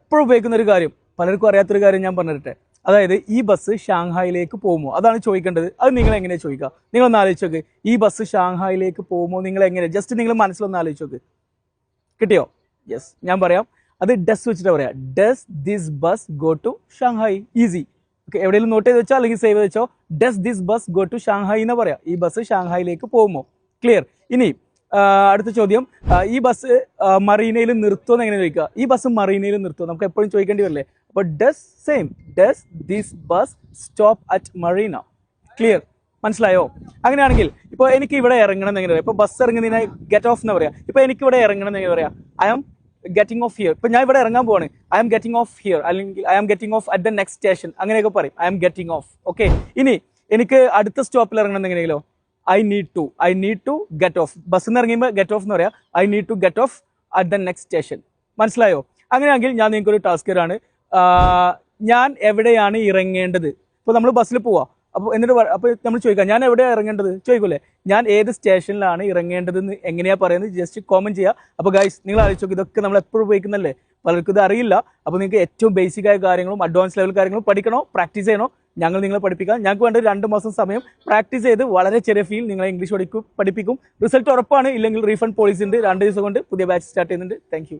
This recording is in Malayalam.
എപ്പോഴും ഉപയോഗിക്കുന്ന ഒരു കാര്യം, പലർക്കും അറിയാത്തൊരു കാര്യം ഞാൻ പറഞ്ഞിട്ടെ. അതായത് ഈ ബസ് ഷാങ്ഹായിലേക്ക് പോകുമോ, അതാണ് ചോദിക്കേണ്ടത്. അത് നിങ്ങൾ എങ്ങനെയാണ് ചോദിക്കുക? നിങ്ങളൊന്ന് ആലോചിച്ച് നോക്ക്. ഈ ബസ് ഷാങ്ഹായിലേക്ക് പോകുമോ, നിങ്ങൾ എങ്ങനെ, ജസ്റ്റ് നിങ്ങൾ മനസ്സിലൊന്ന് ആലോചിച്ച് നോക്ക്. കിട്ടിയോ? യെസ്, ഞാൻ പറയാം. അത് ഡസ് വെച്ചിട്ട് പറയാം. Does this bus go to Shanghai? Easy. Okay, എവിടെയെങ്കിലും നോട്ട് ചെയ്ത് വെച്ചോ അല്ലെങ്കിൽ സേവ് വെച്ചോ. Does this bus go to Shanghai എന്ന് പറയാം. ഈ ബസ് ഷാങ്ഹായിലേക്ക് പോകുമോ? ക്ലിയർ. ഇനി അടുത്ത ചോദ്യം, ഈ ബസ് മറീനയിൽ നിർത്തുമെന്ന് എങ്ങനെ ചോദിക്കുക? ഈ ബസ് മറീനയിൽ നിർത്തുമോ, നമുക്ക് എപ്പോഴും ചോദിക്കേണ്ടി വരില്ലേ? അപ്പോൾ does this bus stop at Marina? Clear, മനസ്സിലായോ? അങ്ങനെയാണെങ്കിൽ ഇപ്പോൾ എനിക്ക് ഇവിടെ ഇറങ്ങണം എന്ന് എങ്ങനെ പറയാം? ഇപ്പോൾ ബസ് ഇറങ്ങുന്നതിനെ ഗെറ്റ് ഓഫ് എന്ന് പറയാം. ഇപ്പോൾ എനിക്ക് ഇവിടെ ഇറങ്ങണം എന്ന് എങ്ങനെ പറയാം? I am getting off here. ഇപ്പം ഞാൻ ഇവിടെ ഇറങ്ങാൻ പോവാണ്, I am getting off here, അല്ലെങ്കിൽ I am getting off at the next station, അങ്ങനെയൊക്കെ പറയും. I am getting off. Okay, ഇനി എനിക്ക് അടുത്ത സ്റ്റോപ്പിൽ ഇറങ്ങണം എന്ന് എങ്ങനെയെങ്കിലോ? I need to get off. ബസ്സിൽ നിന്ന് ഇറങ്ങിയുമ്പോൾ ഗെറ്റ് ഓഫ് എന്ന് പറയാം. I need to get off at the next station. മനസ്സിലായോ? അങ്ങനെയാണെങ്കിൽ ഞാൻ നിങ്ങൾക്കൊരു ടാസ്ക് തരാണ്. ഞാൻ എവിടെയാണ് ഇറങ്ങേണ്ടത്? ഇപ്പോൾ നമ്മൾ ബസ്സിൽ പോവാ, അപ്പോൾ എന്നിട്ട് അപ്പോൾ നമ്മൾ ചോദിക്കാം ഞാൻ എവിടെയാണ് ഇറങ്ങേണ്ടത് ചോദിക്കൂലേ? ഞാൻ ഏത് സ്റ്റേഷനിലാണ് ഇറങ്ങേണ്ടതെന്ന് എങ്ങനെയാണ് പറയുന്നത്? ജസ്റ്റ് കോമെന്റ് ചെയ്യുക. അപ്പോൾ ഗൈസ്, നിങ്ങൾ ആലോചിച്ച് നോക്ക്, ഇതൊക്കെ നമ്മൾ എപ്പോഴും ഉപയോഗിക്കുന്നല്ലേ, പലർക്കും ഇത് അറിയില്ല. അപ്പോൾ നിങ്ങൾക്ക് ഏറ്റവും ബേസിക് ആയ കാര്യങ്ങളും അഡ്വാൻസ് ലെവൽ കാര്യങ്ങളും പഠിക്കണോ, പ്രാക്ടീസ് ചെയ്യണോ? ഞങ്ങൾ നിങ്ങളെ പഠിപ്പിക്കാം. ഞങ്ങൾക്ക് വേണ്ട 2 മാസം സമയം പ്രാക്ടീസ് ചെയ്ത് വളരെ ചെറിയ ഫീൽ നിങ്ങളെ ഇംഗ്ലീഷ് പഠിപ്പിക്കും. റിസൾട്ട് ഉറപ്പാണ്. ഇല്ലെങ്കിൽ റീഫണ്ട് പോളിസി ഉണ്ട്. 2 ദിവസം കൊണ്ട് പുതിയ ബാച്ച് സ്റ്റാർട്ട് ചെയ്യുന്നുണ്ട്. താങ്ക്